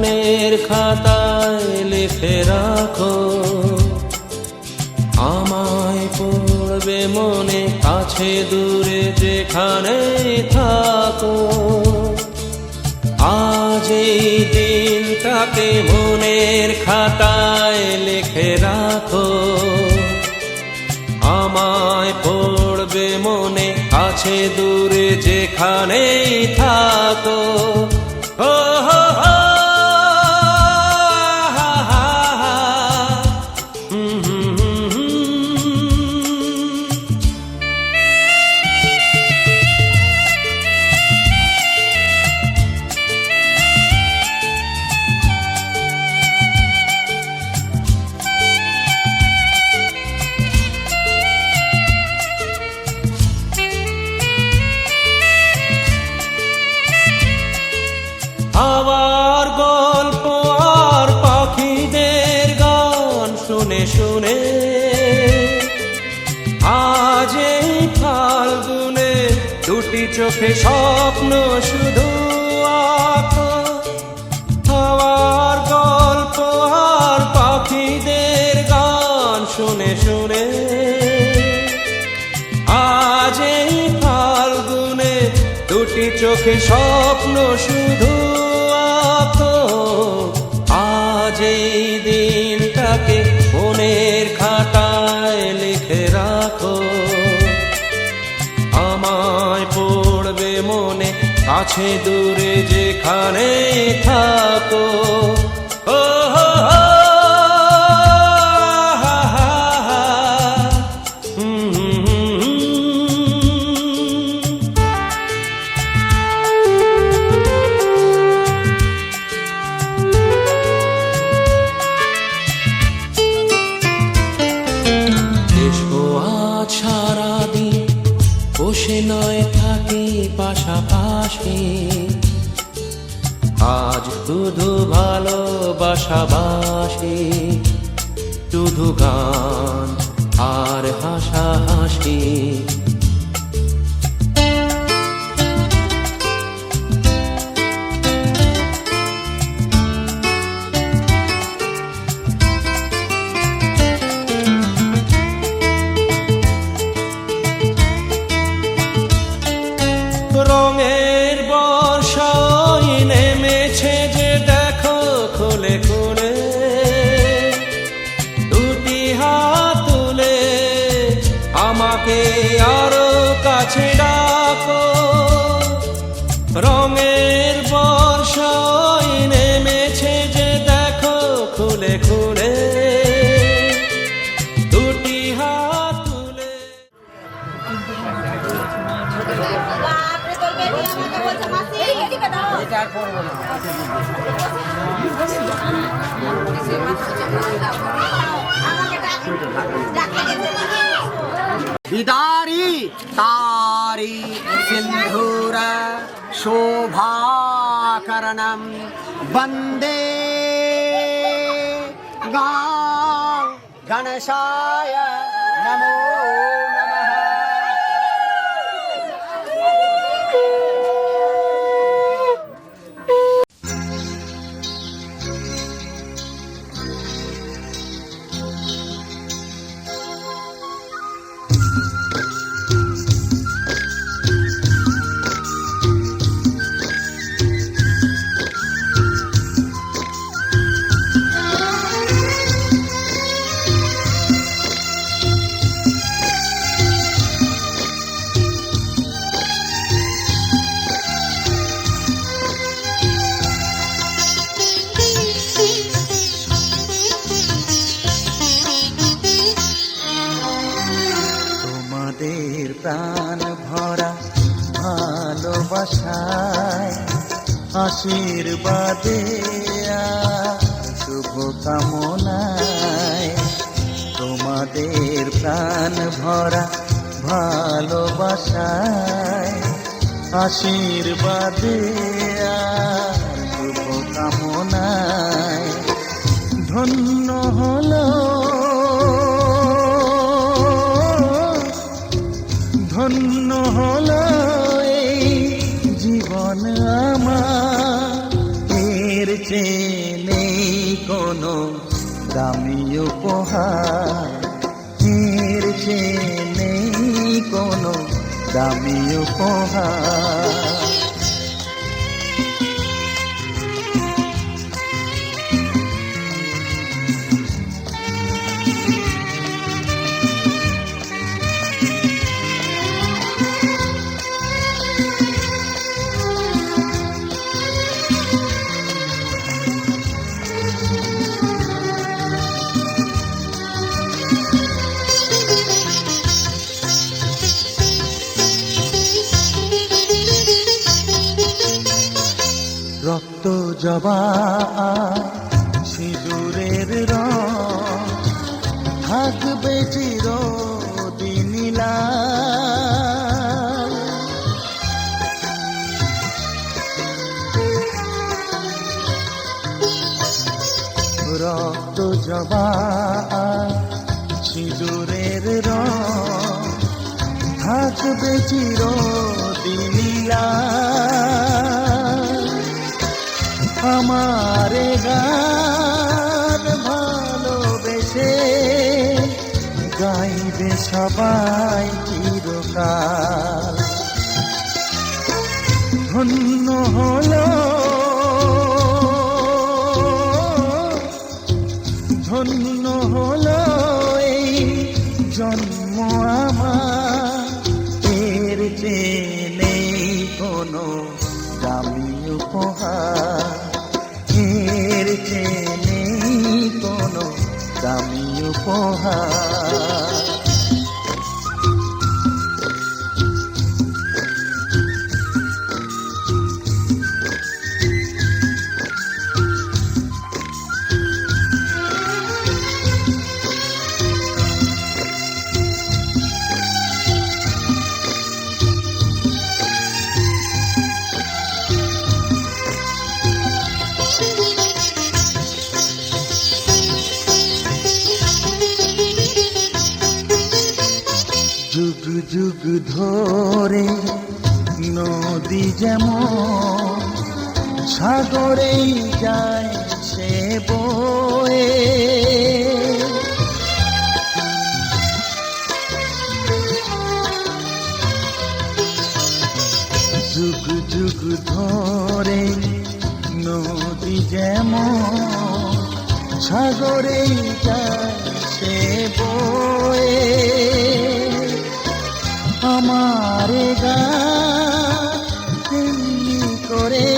মনের খাতায় লিখে রাখো, আমায় পড়বে মনে কাছে দূরে যেখানে থাকো। আজ এই দিনটাকে মনের খাতায় লিখে রাখো, আমায় পড়বে মনে কাছে দূরে যেখানেই থাকো। ও হো হো হাওয়ার গল্প আর পাখিদের গান শুনে শুনে আজ এই ফাল্গুনে দুটি চোখে স্বপ্ন শুধু আঁকো। হাওয়ার গল্প আর পাখিদের গান শুনে শুনে আজ এই ফাল্গুনে দুটি চোখে স্বপ্ন শুধু আঁকো। আজ এই দিনটাকে মনের খাতায় লিখে রাখো, আমায় পড়বে মনে কাছে দূরে যেখানে থাকো। ও হো হো সারাদিন বসে নয় থাকি পাশাপাশি, আজ শুধু ভালোবাসাবাসি, শুধু গান আর হাসাহাসি। রঙের বর্ষায় নেমেছে যে দেখো খুলে খুলে, দুটি হাত তুলে আমাকে আরো কাছে ডাকো। রঙের বর্ষায় নেমেছে যে দেখো খুলে খুলে, দুটি হাত তুলে। বিদারি তারি সিন্ধুর শোভাকরণম বন্দে গণেশায় নমো নমঃ। প্রাণ ভরা ভালোবাসায় আশীর্বাদে শুভ কামনায়, তোমাদের প্রাণ ভরা ভালোবাসায় আশীর্বাদে শুভ কামনায় ধন্য হলো ধন্য হলো এই জীবন আমার, এর চেয়ে দামি উপহার, এর চেয়ে নেই কোনো দামি উপহার। রক্ত জবা সিঁদুরের রং থাকবে চিরদিন লাল। রক্ত জবা সিঁদুরের রং থাকবে চিরদিন লাল। আমারে গান ভালোবেসে গাইবে সবাই চিরকাল। ধন্য হলো ধন্য হলো এই জন্ম আমার, এর চেয়ে নেই কোনো দামি উপহার, এর চেয়ে নেই কোনো দামি উপহার। যুগ যুগ ধরে নদী যেমন সাগরেই যায় সে বয়ে, যুগ যুগ ধরে নদী যেমন সাগরেই যায় সে বয়ে। আমারে গান তেমনি করে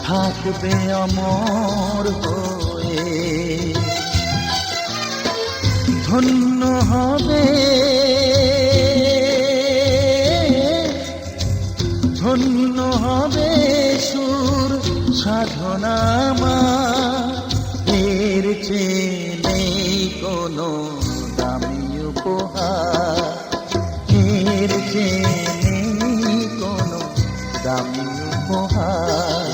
থাকবে অমর হয়ে। ধন্য হবে ধন্য হবে সুর সাধনা আমার, এর চেয়ে নেই কোনো দামি উপহার, এর চেয়ে নেই কোনো দামি উপহার।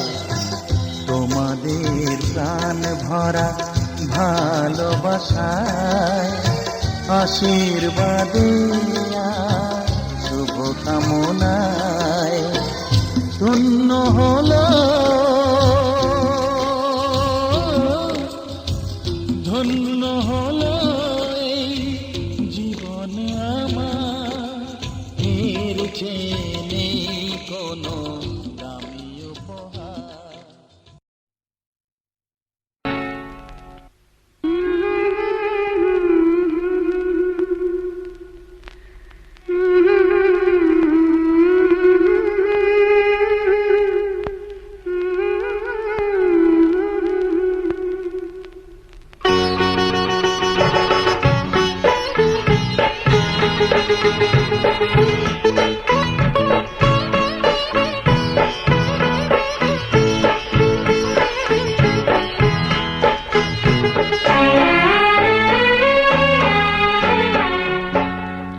তোমাদের প্রাণ ভরা ভালোবাসায় আশীর্বাদে শুভ কামনায় ধন্য হলো ধন্য হলো এই জীবন আমার, এর চেয়ে নেই কোনো দামি উপহার।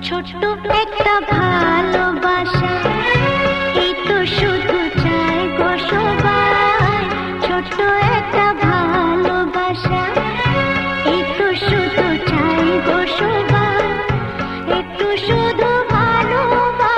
ছোট্ট একটা ভালোবাসা, এই তো শুধু চাই গো সবাই। ছোট্ট একটা ভালোবাসা, এই তো শুধু চাই গো সবাই। একটু শুধু ভালোবাসা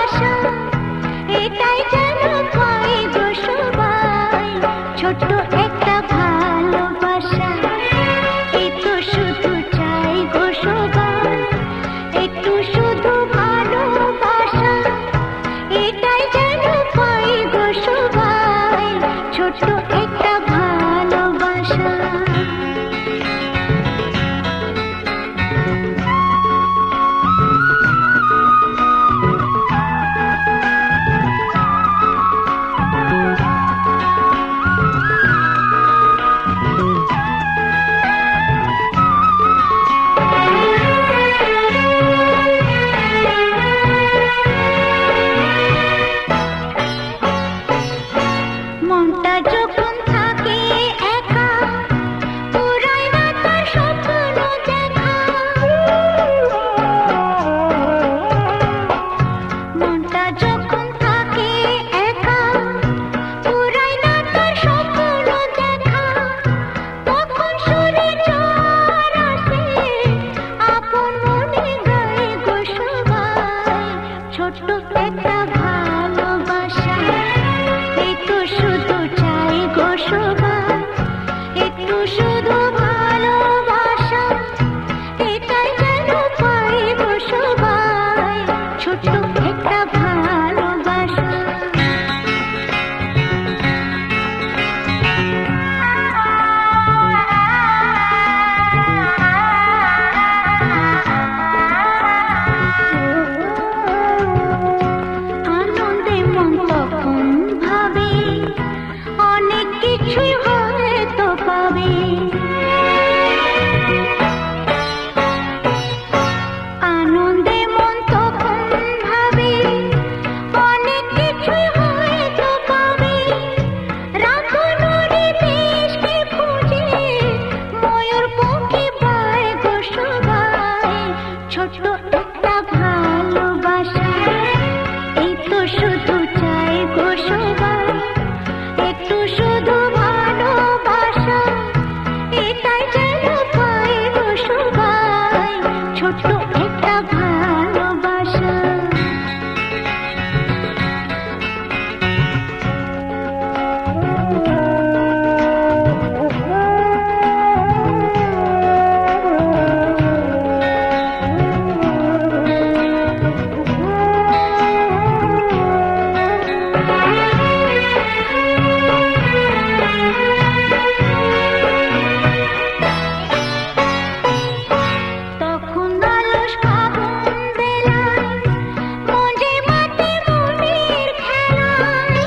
ছোট্ট একটা ভালোবাসা, এই তো শুধু চাই গো সবাই, একটু শুধু ভালোবাসা, এটাই যেন পাই গো সবাই, ছোট্ট একটা ভালোবাসা। তখন আলস ফাগুন বেলায় মজে মাতে মনের খেলায়,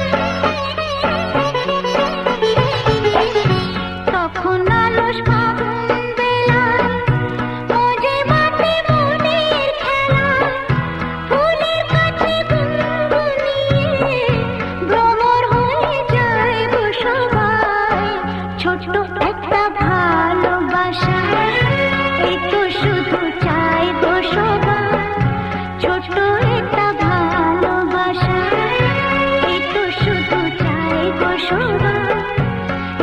তখন আলস ফাগুন বেলায় মজে মাতে মনের খেলায়, ফুলের কাছে গুনগুনিয়ে ভ্রমর হয়ে যায় গো সবাই, ছোট্ট একটা ভালোবাসা, এই তো শুধু চাই গো সবাই, ছোট্ট একটা ভালোবাসা, এই তো শুধু চাই গো সবাই,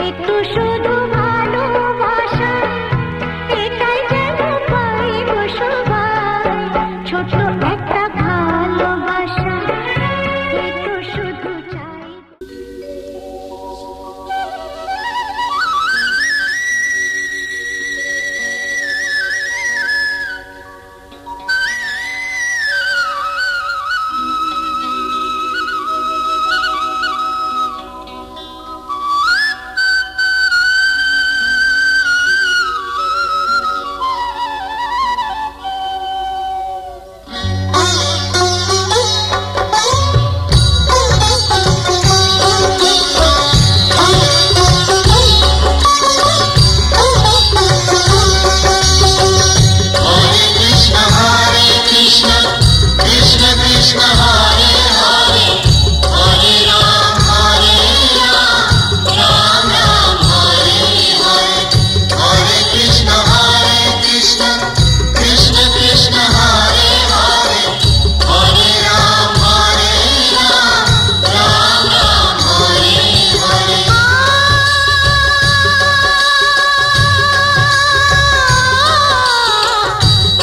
একটু শুধু ভালোবাসা, এটাই যেন পাই গো সবাই, ছোট্ট একটা ভালোবাসা, এই তো শুধু চাই।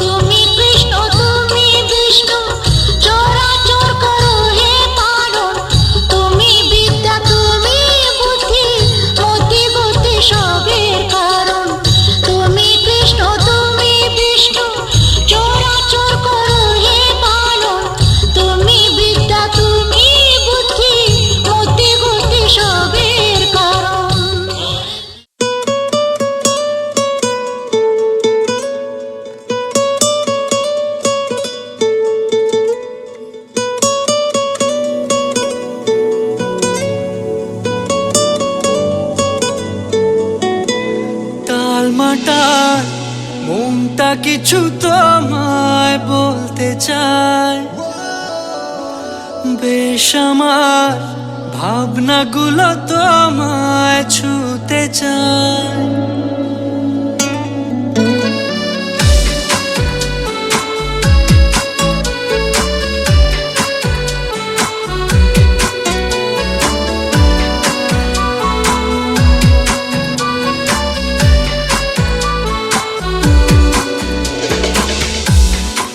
তুমি কৃষ্ণ তুমি বিষ্ণু চরাচর করো হে পালন, তুমি বিদ্যা তুমি বুদ্ধি মতি গতি সবের কারণ, তুমি কৃষ্ণ তুমি বিষ্ণু চরাচর করো হে পালন, তুমি বিদ্যা তুমি বুদ্ধি মতি গতি সবের কারণ। টালমাটাল মনটা কিছু তোমায় বলতে চায়, বেশ আমার ভাবনাগুলো তোমায় ছুতে চায়।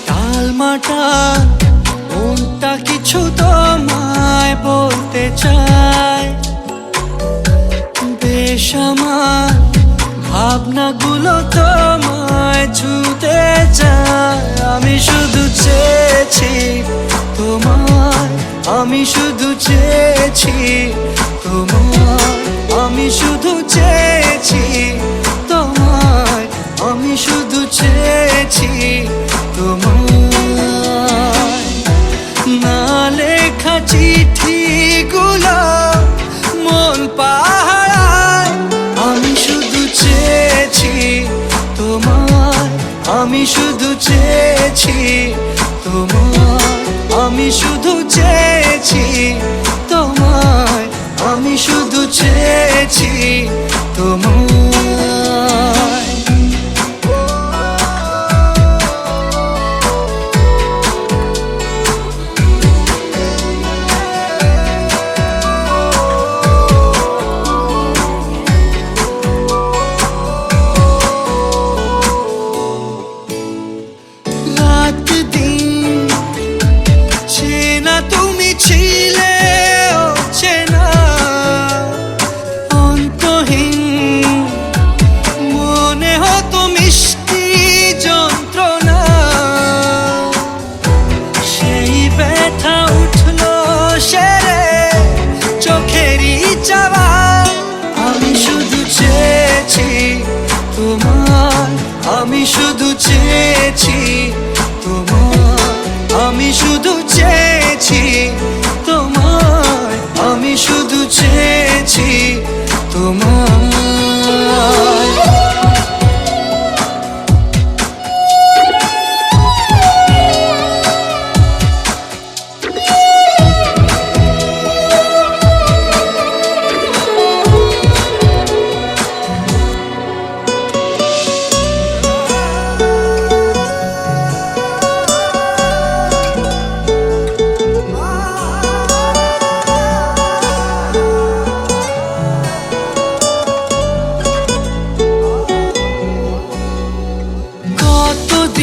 টালমাটাল মনটা কিছু তোমায় বলতে চায়, বেশ আমার ভাবনাগুলো তোমায় ছুতে চায়। আমি শুধু চেয়েছি তোমায়, আমি শুধু চেয়েছি তোমায়, আমি শুধু চেয়েছি তোমায়, আমি শুধু চেয়েছি তোমায়। না লেখা চিঠিগুলো মন পাহারায়, আমি শুধু চেয়েছি তোমায়, আমি শুধু চেয়েছি তোমায়, আমি শুধু চেয়েছি তোমায়, আমি শুধু চেয়েছি তোমায়।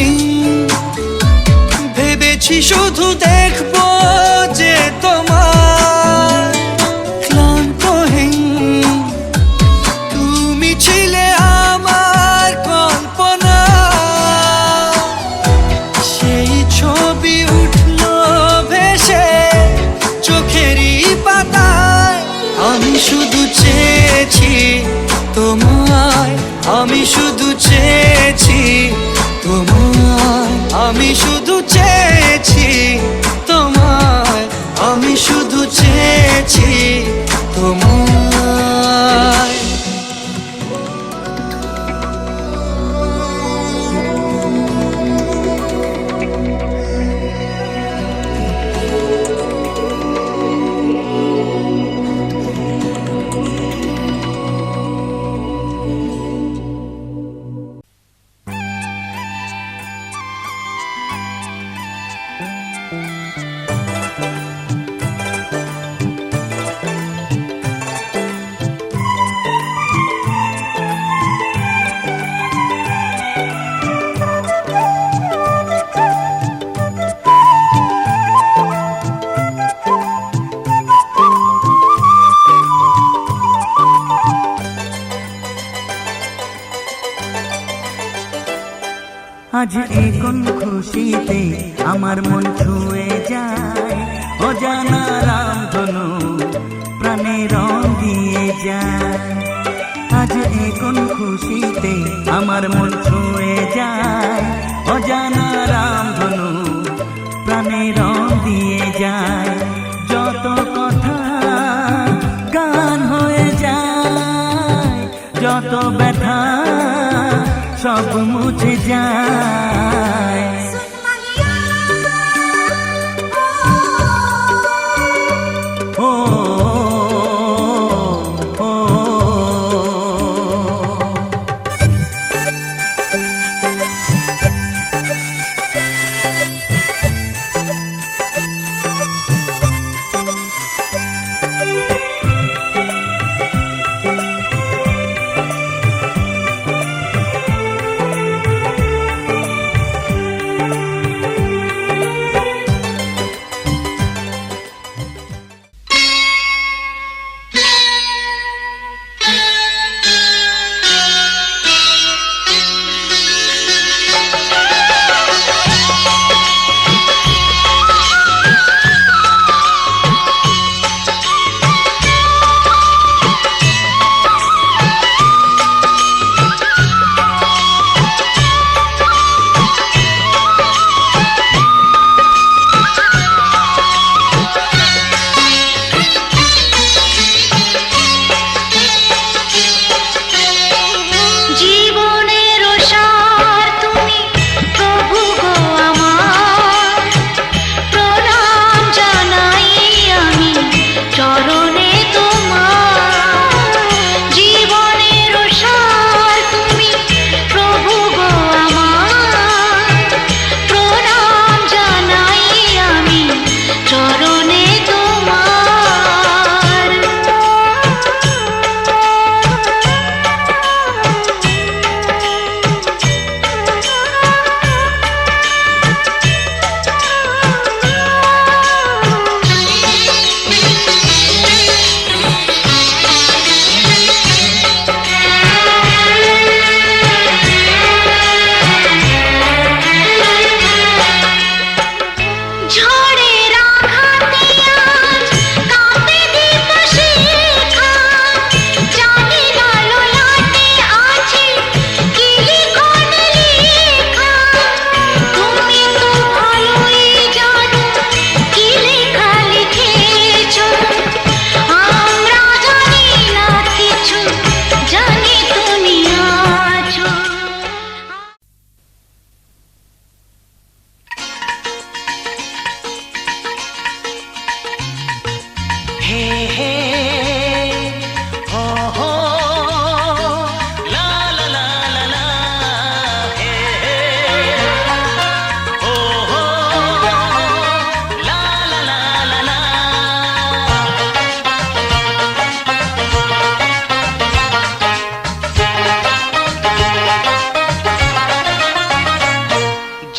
কঠিন, ভেবেছি শুধু দেখবো যে তোমার ক্লান্তহীন। তুমি ছিলে আমার কল্পনা, সেই ছবি উঠলো ভেসে চোখেরই পাতায়। আমি শুধু চেয়েছি তোমায়, আমি শুধু চেয়েছি তোমায়, আমি শুধু চেয়েছি তোমায়, আমি শুধু চেয়েছি তোমায়। আজ এ কোন খুশিতে আমার মন ছুঁয়ে যায়, অজানা রামধনু প্রাণে রং দিয়ে যায়। আজ এ কোন খুশিতে আমার মন ছুঁয়ে যায়, অজানা রামধনু প্রাণে রং দিয়ে যায়। যত কথা গান হয়ে যায়, যত ব্যথা সব মুছে যায়। ও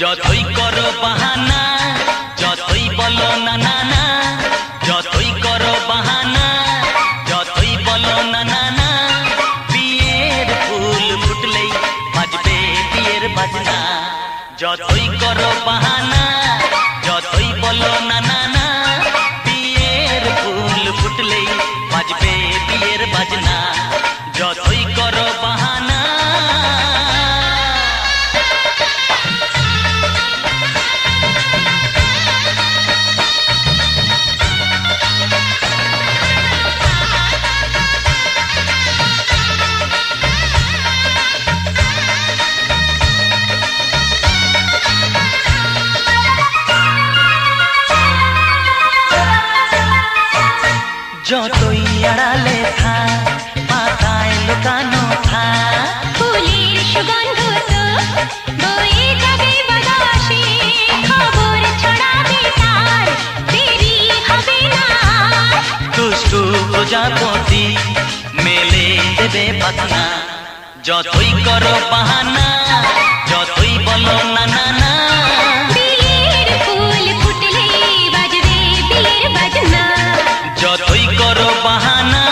যতই করো বাহানা, যতই বলো না না না, যতই করো বাহানা, যতই বলো না না না, বিয়ের ফুল ফুটলেই বাজবে বিয়ের বাজনা। যতই করো বাহানা, যতই বলো না না না, বিয়ের ফুল ফুটলেই বাজবে বিয়ের বাজনা। যতই করো বাহানা। যতই আড়ালে থাক, পাতায় লুকানো থাক, ফুলের সুগন্ধ তো বয়ে যাবে বাতাসে, খবর ছড়াবে তার, দেরি হবে না আর। দুষ্টু প্রজাপতি মেলে দেবে পাখনা। যতই করো বাহানা, যতই বলো না না না, বিয়ের ফুল ফুটলে বাজবে বিয়ের বাজনা। যতই করো বাহানা।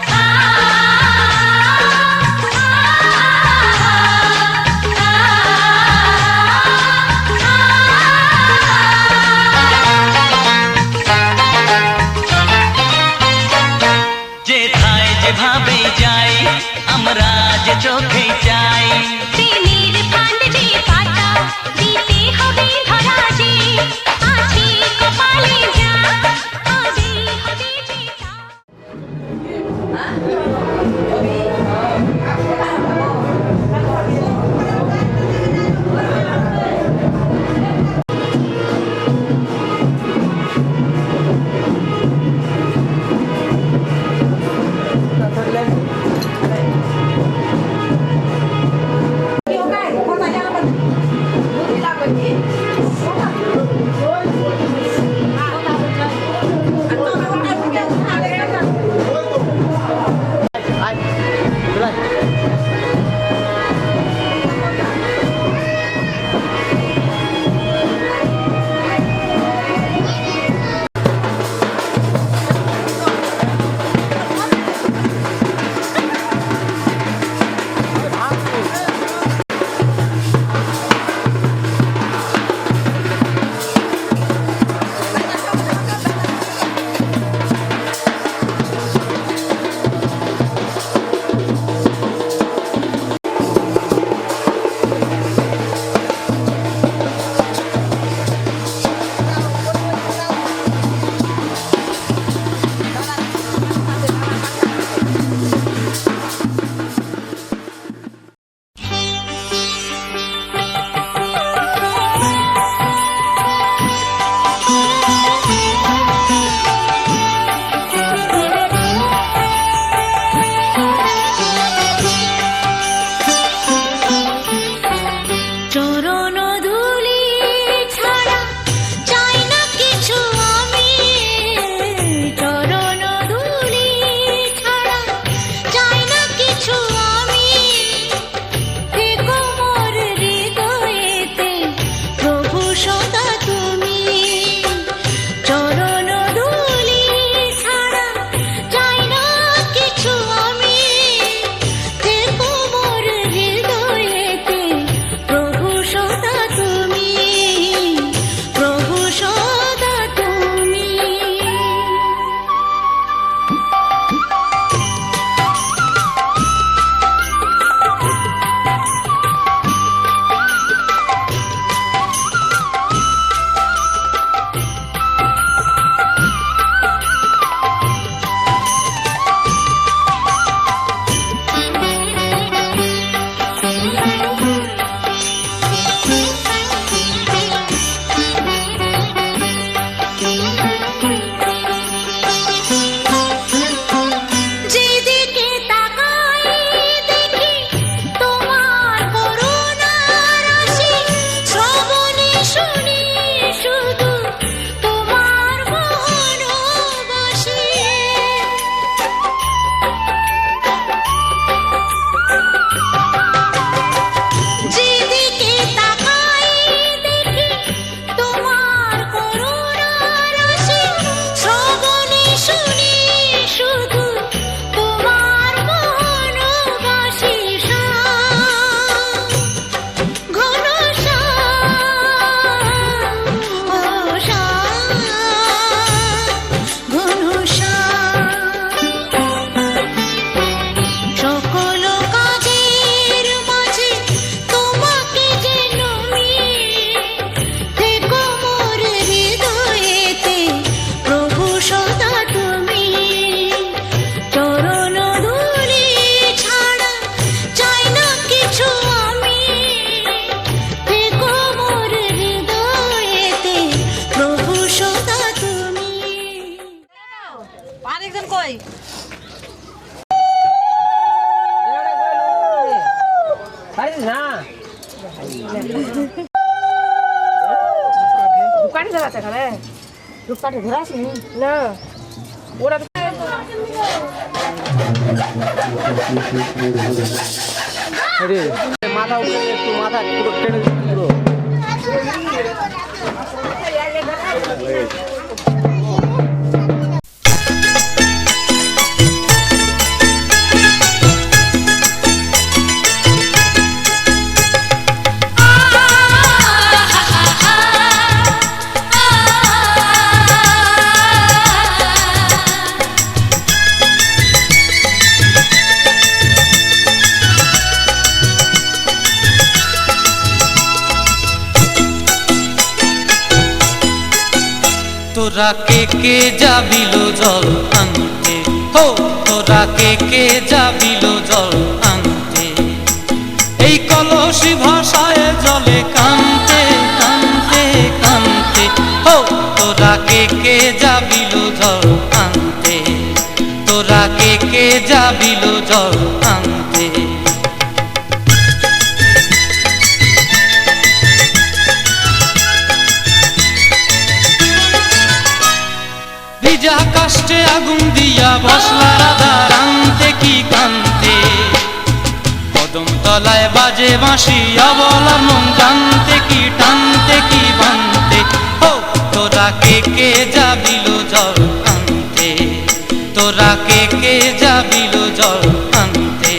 আ না দোকানে ধরা আছে এখানে দোকানে ধরা আছে না ওরা মাথা উপরে একটু মাথা পুরো টেনে দিন পুরো তোরা কে যাবিল জল আনতে, হো তোরা কে যাবিল জল আনতে, এই কলসি ভাষায় জলে কানতে কানতে কানতে, হো তোরা কে যাবিল জল আনতে, তোরা কে যাবিল জল আনতে। ভিজা কাষ্টে আগুন দিয়া বসলা রাধা রানতে কি কানতে, কদম তলায় বাজে বাঁশি অবলার মন জানতে কি টানতে কি বানতে, ও তোরা কে যাবিল জল আনতে, তোরা কে যাবিল জল আনতে।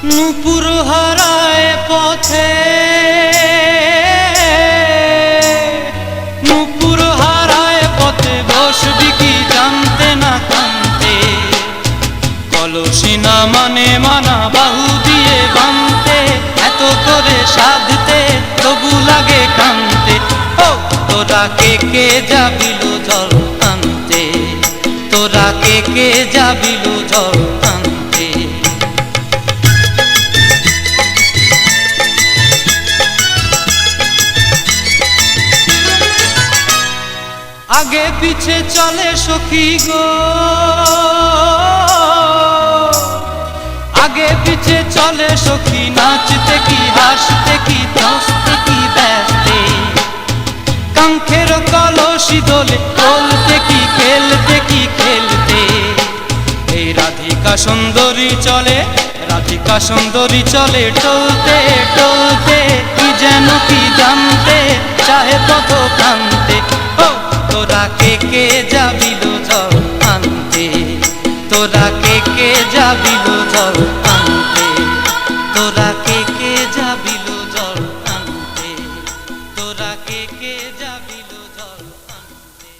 নূপুর হারায় পথে, নূপুর হারায় পথে বসবি কি জানতে না কানতে, কলসি না মানে মানা বাহু দিয়ে বানতে, এত করে সাধতে তবু লাগে কানতে, ও তোরা কে যাবিল জল আনতে, তোরা কে যাবিল জল আনতে। আগে পিছে চলে সখী গো, আগে পিছে চলে সখী, নাচতে কি হাসতে কি হাসতে কি ব্যস্তে, কাঙ্ক্ষের কলসি দোলে বলতে কি খেলতে কি খেলতে, এই রাধিকা সুন্দরী চলে, রাধিকা সুন্দরী চলে টলতে টলতে, কি যেন কি জানতে চাহে পথ প্রান্তে, ও তোরা কে যাবিল জল আনতে, তোরা কে যাবিল জল আনতে, তোরা কে যাবিল জল আনতে, তোরা কে যাবিল জল আনতে।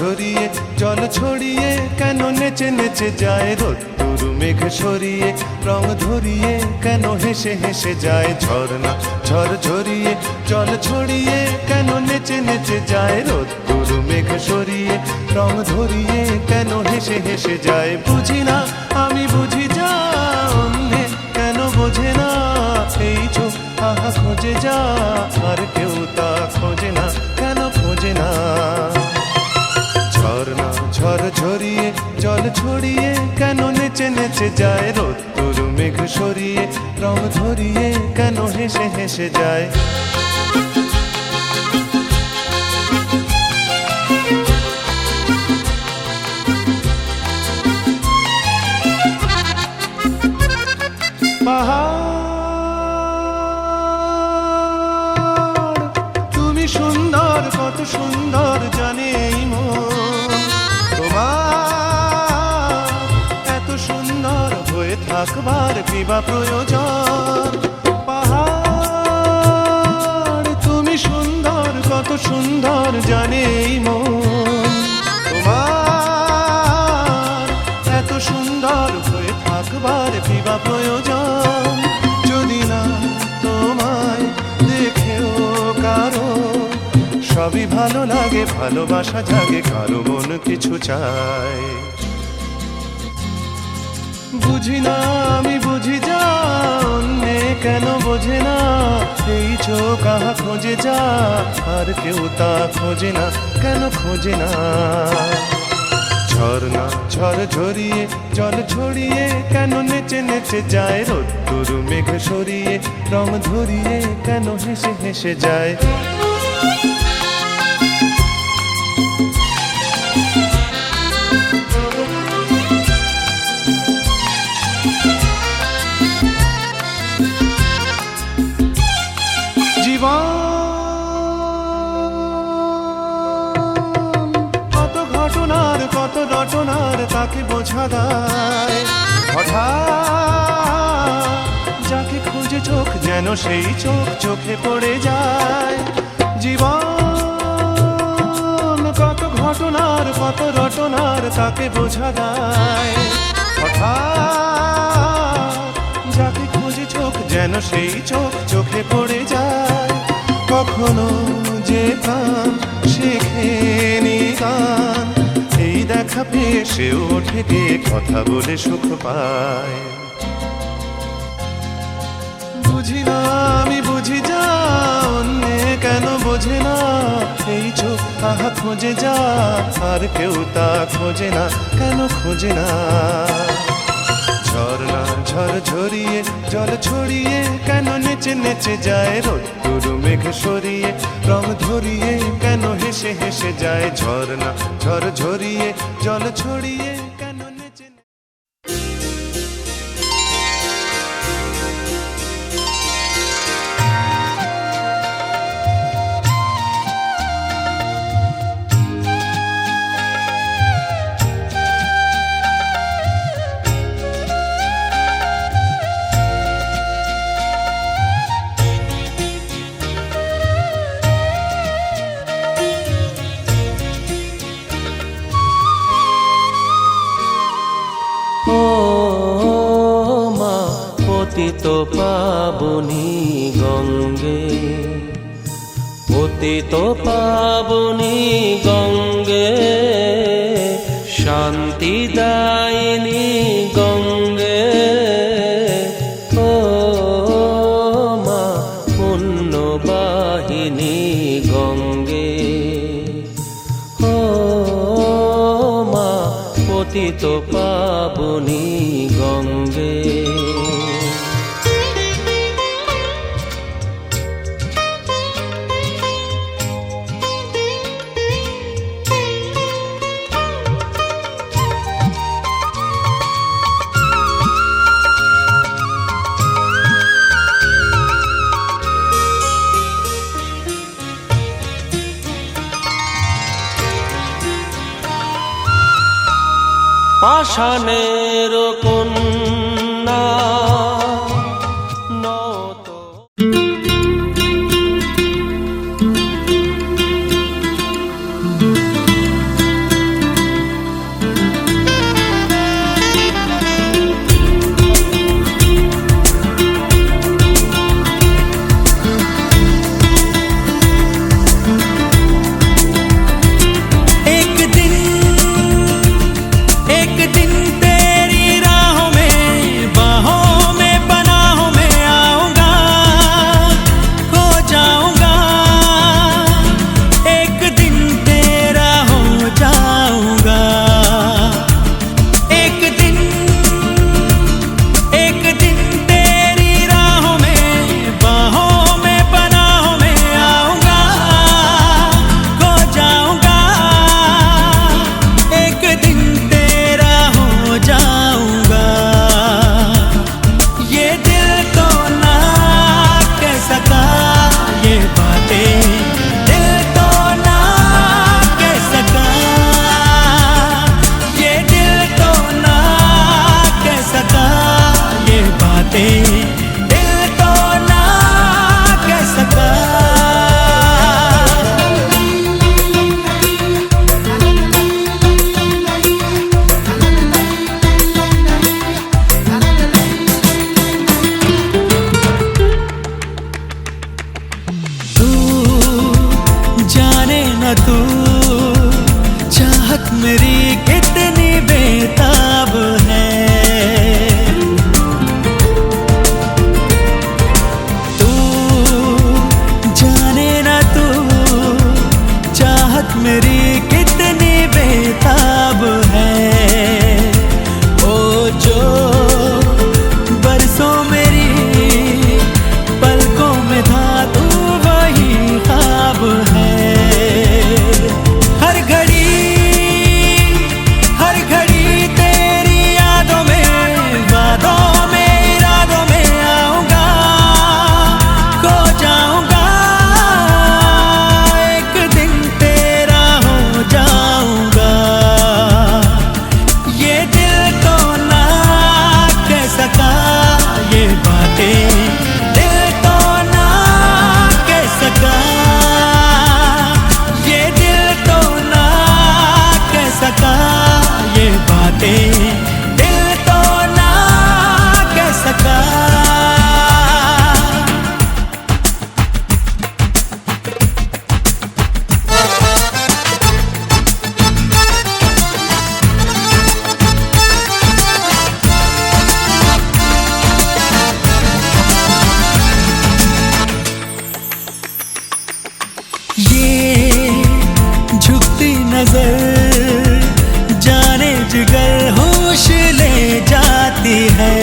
ঝরিয়ে জল ছড়িয়ে কেন নেচে নেচে যায় রোদ্দুর মেঘ সরিয়ে রং ধরিয়ে কেন হেসে হেসে যায় ঝর্ণা ঝড় ঝরিয়ে জল ছড়িয়ে কেন নেচে নেচে যায় রোদ্দুর মেঘ সরিয়ে রং ধরিয়ে কেন হেসে হেসে যায় বুঝি না আমি বুঝি যা অন্যে কেন বোঝে না এই চোখ আহা খোঁজে যা আর কেউ তা খোঁজে না কেন খোঁজে না ঝর্ণা ঝড় ঝরিয়ে জল ছড়িয়ে কেন নেচে নেচে যায় রোদ্দুর মেঘ সরিয়ে রং ধরিয়ে কেন হেসে হেসে যায় পাহাড় তুমি সুন্দর কত সুন্দর জানে এই মন তোমার এত সুন্দর হয়ে থাকবার কি বা প্রয়োজন পাহাড় তুমি সুন্দর কত সুন্দর জানে এই মন তোমার এত সুন্দর হয়ে থাকবার কি বা প্রয়োজন যদি না তোমায় দেখেও কারো সবই ভালো লাগে ভালোবাসা জাগে কারো মন কিছু চায় বুঝি না আমি বুঝি যা অন্যে কেন বোঝে না এই চোখ আহা খোঁজে যা আর কেউ তা খোঁজে না কেন খোঁজে না ঝর্ণা ঝড় ঝরিয়ে জল ছড়িয়ে কেন নেচে নেচে যায় রোদ্দুর মেঘ সরিয়ে রং ধরিয়ে কেন হেসে হেসে যায় জীবন কত ঘটনার কত রটনার তাকে বোঝা দায় হঠাৎ যাকে খুঁজে চোখ যেন সেই চোখ চোখে পড়ে যায় জীবন কত ঘটনার কত রটনার তাকে বোঝা দায় হঠাৎ যাকে খুঁজে চোখ যেন সেই চোখ চোখে পড়ে যায় কখনো যে প্রাণ শেখেনি গান এই দেখা পেয়ে সেও ওঠে গিয়ে কথা বলে সুখ পায় বুঝি না আমি বুঝি যা অন্যে কেন বোঝে না এই চোখ আহা খোঁজে যা আর কেউ তা খোঁজে না কেন খোঁজে না ঝর্ণা ঝড় ঝরিয়ে জল ছড়িয়ে কেন নেচে নেচে যায় রোদ্দুর মেঘ সরিয়ে রং ধরিয়ে কেন হেসে হেসে যায় ঝর্ণা ঝড় ঝরিয়ে জল ছড়িয়ে কেন নেচে পতিত পাবনী গঙ্গে পতিত পাবনী গঙ্গে শান্তি দায়িনী গঙ্গে ও মা পুণ্যবাহিনী গঙ্গে ও মা পতিত পাবনী গঙ্গে পাষাণের কন্যা নত मेरी कितनी बेताब है। तू जाने ना तू चाहत मेरी कितनी बेताब है। ओ जो बरसों मेरी पलकों में था तू वही ख्वाब है। हर घड़ी तेरी यादों में वादों में इरादों में आऊंगा, खो जाऊंगा, एक दिन तेरा हो जाऊंगा। ये दिल तो ना कह सका ये बातें, दिल तो ना कह सका ये दिल तो ना कह सका ये बातें, दिल तो ना कह सका। ये झुकती नजर जाने जिगर होश ले जाती है।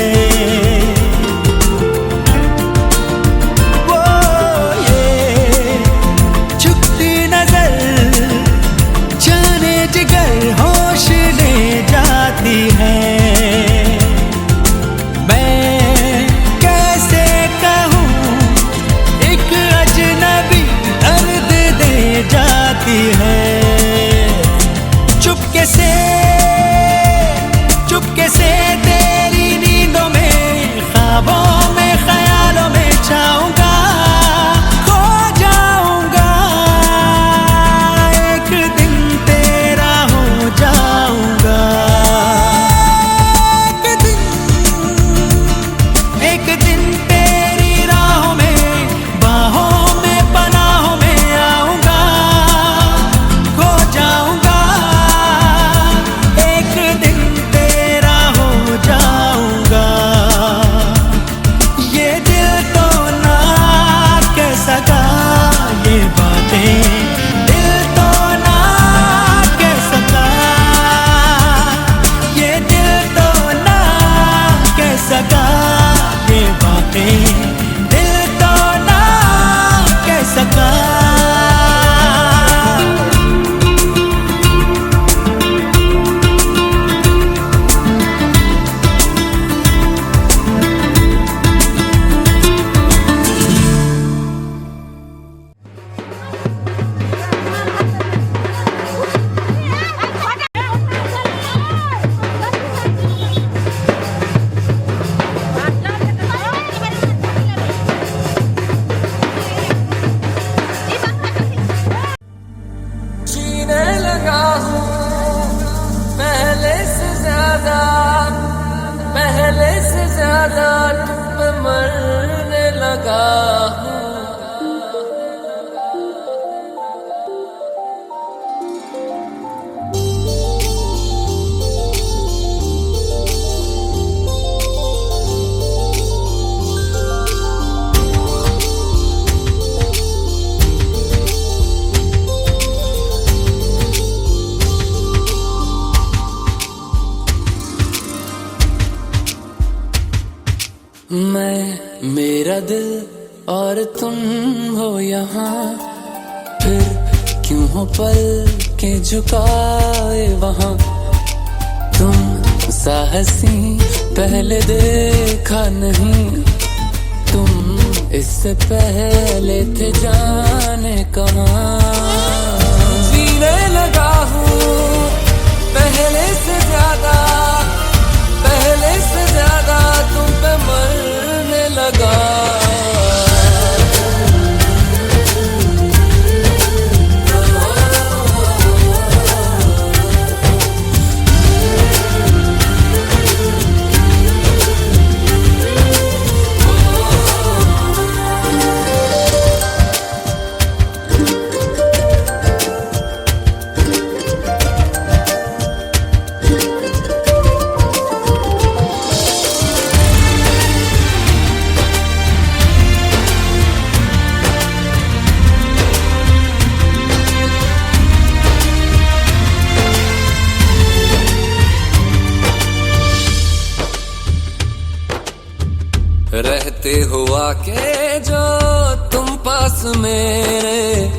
वो ये झुकती नजर जाने जिगर होश ले जाती है। मैं कैसे कहूँ एक अजनबी दर्द दे जाती है। चुपके से तेरी नींदों में ख्वाबों में ख्यालों में छाऊंगा, खो जाऊंगा, एक दिन तेरा हो जाऊंगा। एक दिन तेरी राहों में बाहों में पनाहों में आऊंगा, खो जाऊंगा, एक दिन तेरा हो जाऊंगा। ये दिल तो ना कह सका ये बातें, दिल तो ना कह सका ये दिल तो ना कह सका ये बातें, दिल तो ना कह सका। जीने लगा हूँ पहले से ज्यादा तुम पे मरने लगा हूँ। मैं मेरा दिल और तुम हो यहाँ, फिर क्यों हो पल के झुकाए वहाँ। तुम साहसी पहले देखा नहीं, तुम इससे पहले थे जाने कहाँ। जीने लगा हूँ पहले से ज्यादा तुम पे मरने लगा। कहते हो आके जो तुम पास मेरे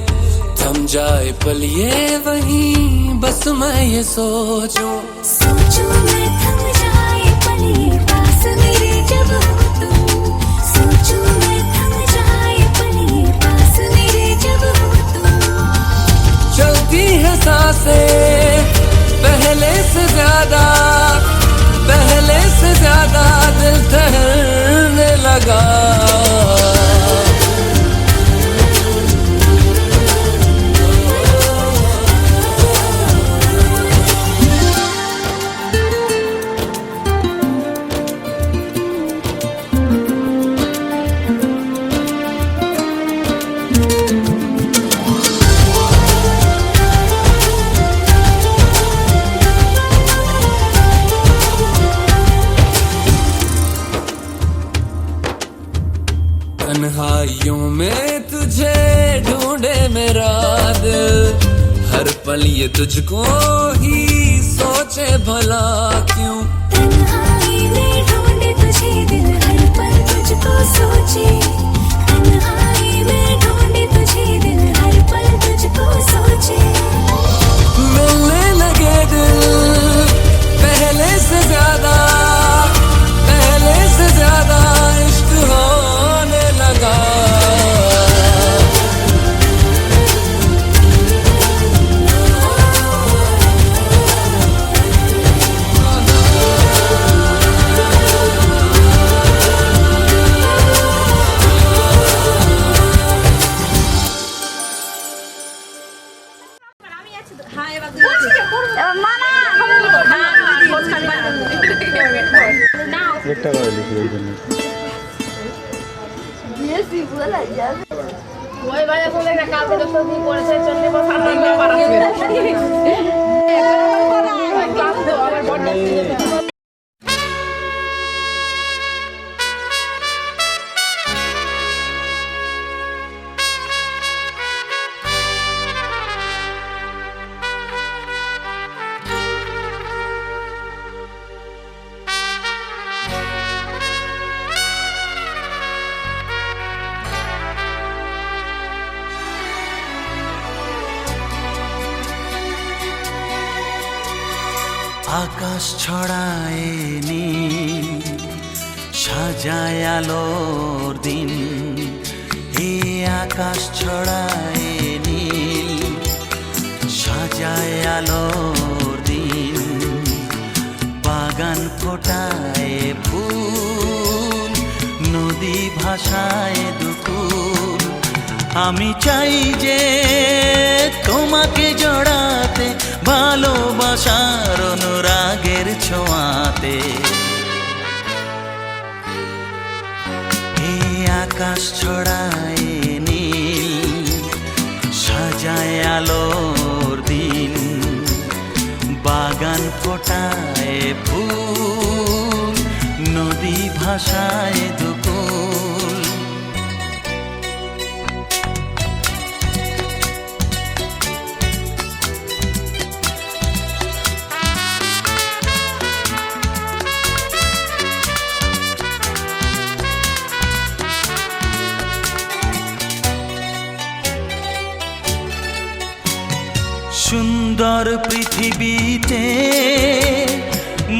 थम जाए पल ये वहीं बस मैं ये सोचूं सोचूं मैं थम जाए पल ये पास मेरे जब हो तुम सोचूं मैं थम जाए पल ये पास मेरे जब हो तुम चलती है सांसें पहले से ज्यादा दिल ठहरने लगा तन्हाइयों में तुझे ढूंढे मेरा दिल हर पल ये तुझको ही सोचे भला क्यों तन्हाई में ढूंढे तुझे दिल हर पल तुझको सोचे तन्हाई में ढूंढे तुझे दिल हर पल तुझको सोचे मिलने लगे दिल पहले से ज्यादा इश्क होने लगा একটা করে লিখি এই জন্য ওই বাজে বলে না কাল থেকে সবজি করেছে চললে বা সারা ব্যাপার আছে ক্লাস তো আবার বড় আকাশ ছড়ায় নীল সাজায় আলোর দিন এই আকাশ ছড়ায় নীল সাজায় আলোর দিন বাগান ফোটায় ফুল নদী ভাষায় দুকুল আমি চাই যে তোমাকে জড়াতে ভালোবাসার অনুরাগের ছোঁয়াতে এই আকাশ ছড়ায় নীল সাজায় আলোর দিন বাগান ফোটায় ফুল নদী ভাষায় দুকুল সুন্দর পৃথিবীতে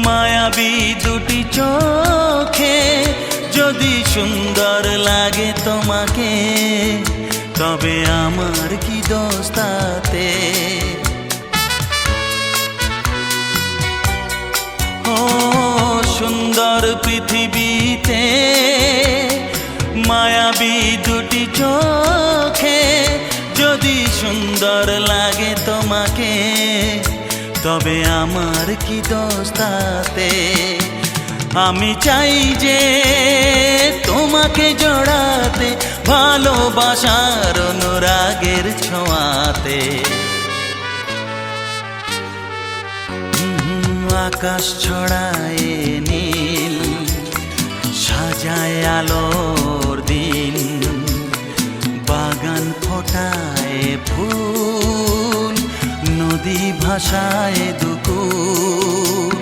মায়াবী দুটি চোখে যদি সুন্দর লাগে তোমাকে তবে আমার কি দোষ তাতে ও সুন্দর পৃথিবীতে মায়াবী দুটি চোখে যদি সুন্দর লাগে তোমাকে তবে আমার কি দোষ তাতে আমি চাই যে তোমাকে জড়াতে ভালোবাসার অনুরাগের ছোঁয়াতে আকাশ ছড়ায় নীল সাজায় আলোর দিন বাগান ফোটায় ফুল নদী ভাষায় দুকুল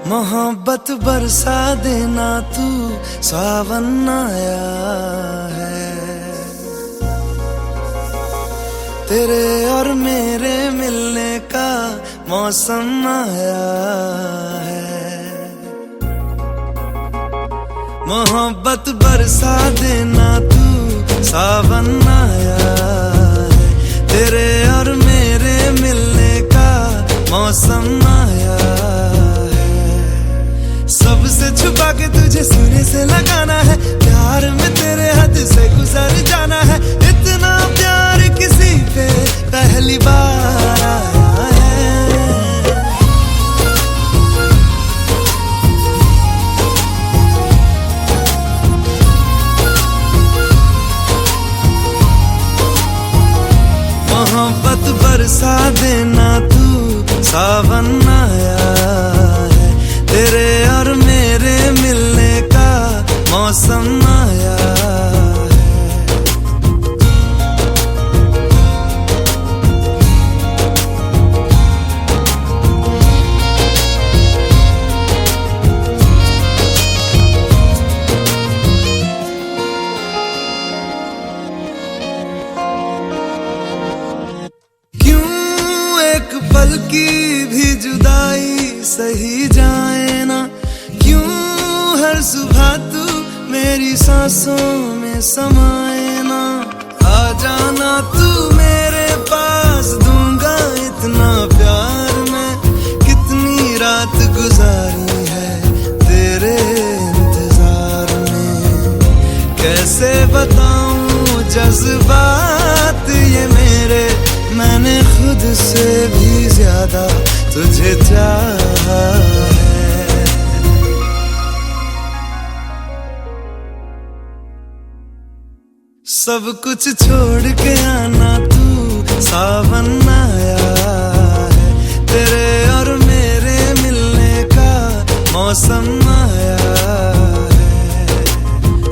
मोहब्बत बरसा देना तू, सावन आया है। तेरे और मेरे मिलने का मौसम आया है। मोहब्बत बरसा देना तू, सावन आया है। तेरे और मेरे मिलने का मौसम आया है। सबसे छुपा के तुझे सीने से लगाना है, प्यार में तेरे हद से गुजर जाना है। इतना प्यार किसी पे पहली बार आया है। मोहब्बत बरसा देना तू, सावन आया है। तेरे और मेरे मिलने का मौसम आया है। पल की भी जुदाई सही जाए ना, क्यों हर सुबह तू मेरी सांसों में समाए ना। आ जाना तू मेरे पास, दूंगा इतना प्यार मैं। कितनी रात गुजारी है तेरे इंतजार में, कैसे बताऊं जज्बात ये मेरे। मैंने खुद से भी ज्यादा तुझे चाहा है। सब कुछ छोड़ के आना तू, सावन आया है। तेरे और मेरे मिलने का मौसम आया है।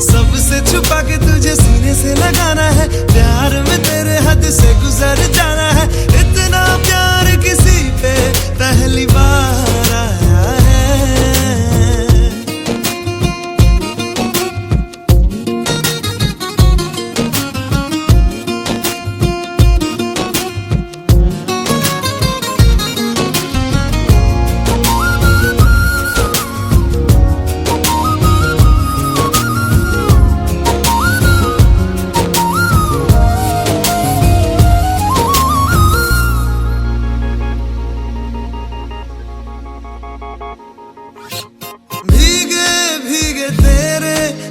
सबसे छुपा के तुझे सीने से लगाना है, प्यार में तेरे हद से गुजर जाना है। इतना प्यार किसी पे पहली बार आया है।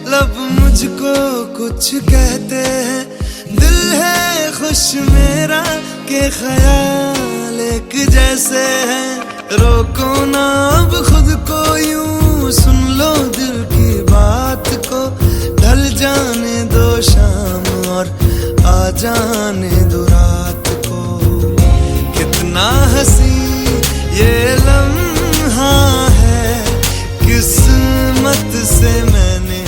लब मुझको कुछ कहते हैं, दिल है खुश मेरा के ख्याल एक जैसे हैं। रोको ना अब खुद को यूं, सुन लो दिल की बात को। ढल जाने दो शाम और आ जाने दो रात को। कितना हंसी ये लम्हा है, किस्मत से मैंने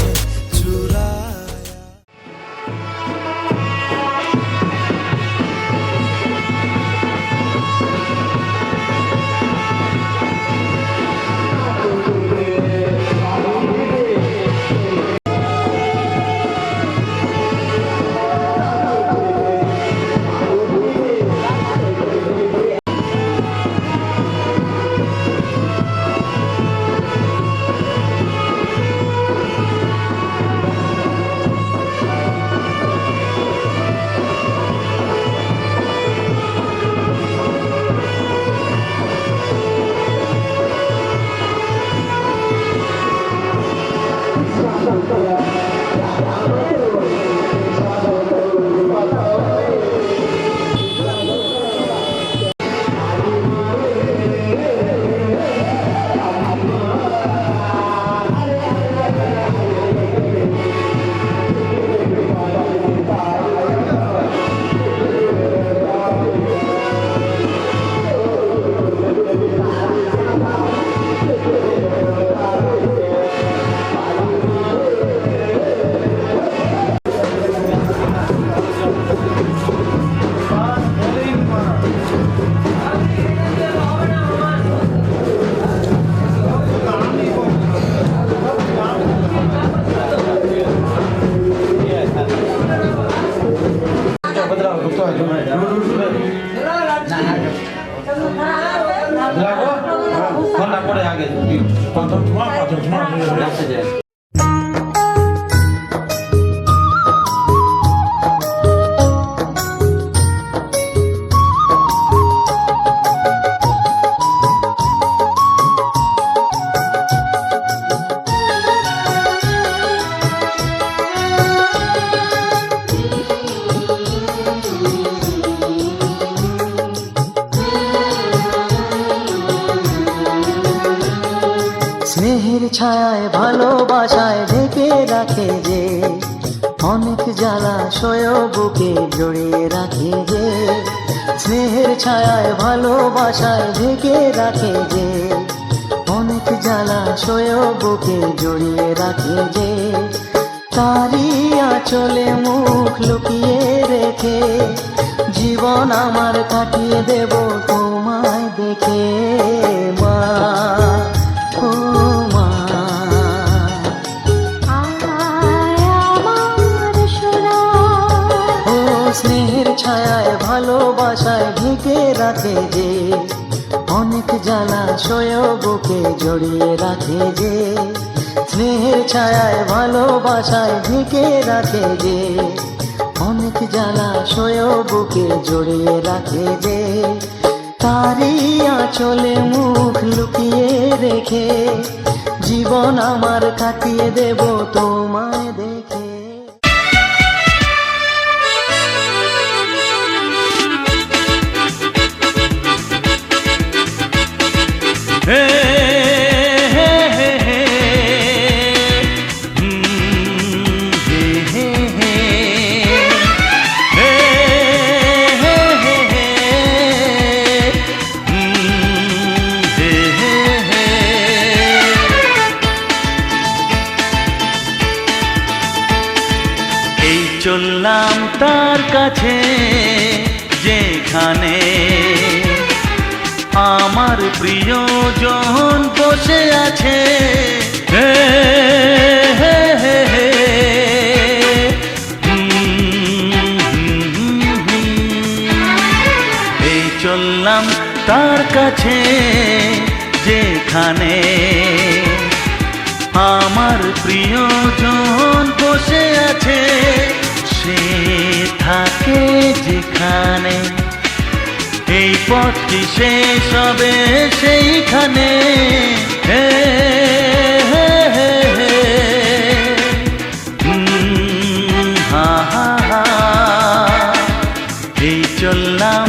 স্নেহের ছায়ায় ভালোবাসায় ঢেকে রাখে যে অনেক জ্বালাশয় বুকে জড়িয়ে রাখে যে স্নেহের ছায়ায় ভালোবাসায় ঢেকে রাখে যে অনেক জ্বালাশয় বুকে জড়িয়ে রাখে যে তারি আঁচলে মুখ লুকিয়ে রেখে জীবন আমার কাটিয়ে দেব তোমায় দেখে মা ও মা ও স্নেহের ছায়ায় ভালোবাসায় ঢেকে রাখে যে অনেক জ্বালাশয় বুকে জড়িয়ে রাখে যে স্নেহের ছায়ায় ভালোবাসায় ঢেকে রাখে যে অনেক জ্বালাশয় বুকে জড়িয়ে রাখে যে তারি আঁচলে মুখ লুকিয়ে রেখে জীবন আমার কাটিয়ে দেব তোমায় দেখে। হে হে হে হে হে হে হে এই চললাম তার কাছে যেখানে আমার প্রিয়জন বসে আছে হে হে হে হে এই চললাম তার কাছে যেখানে আমার প্রিয়জন বসে আছে সে থাকে যেখানে এই পথটি শেষ হবে সেইখানে হে হে হে হে হা হা হা এই চললাম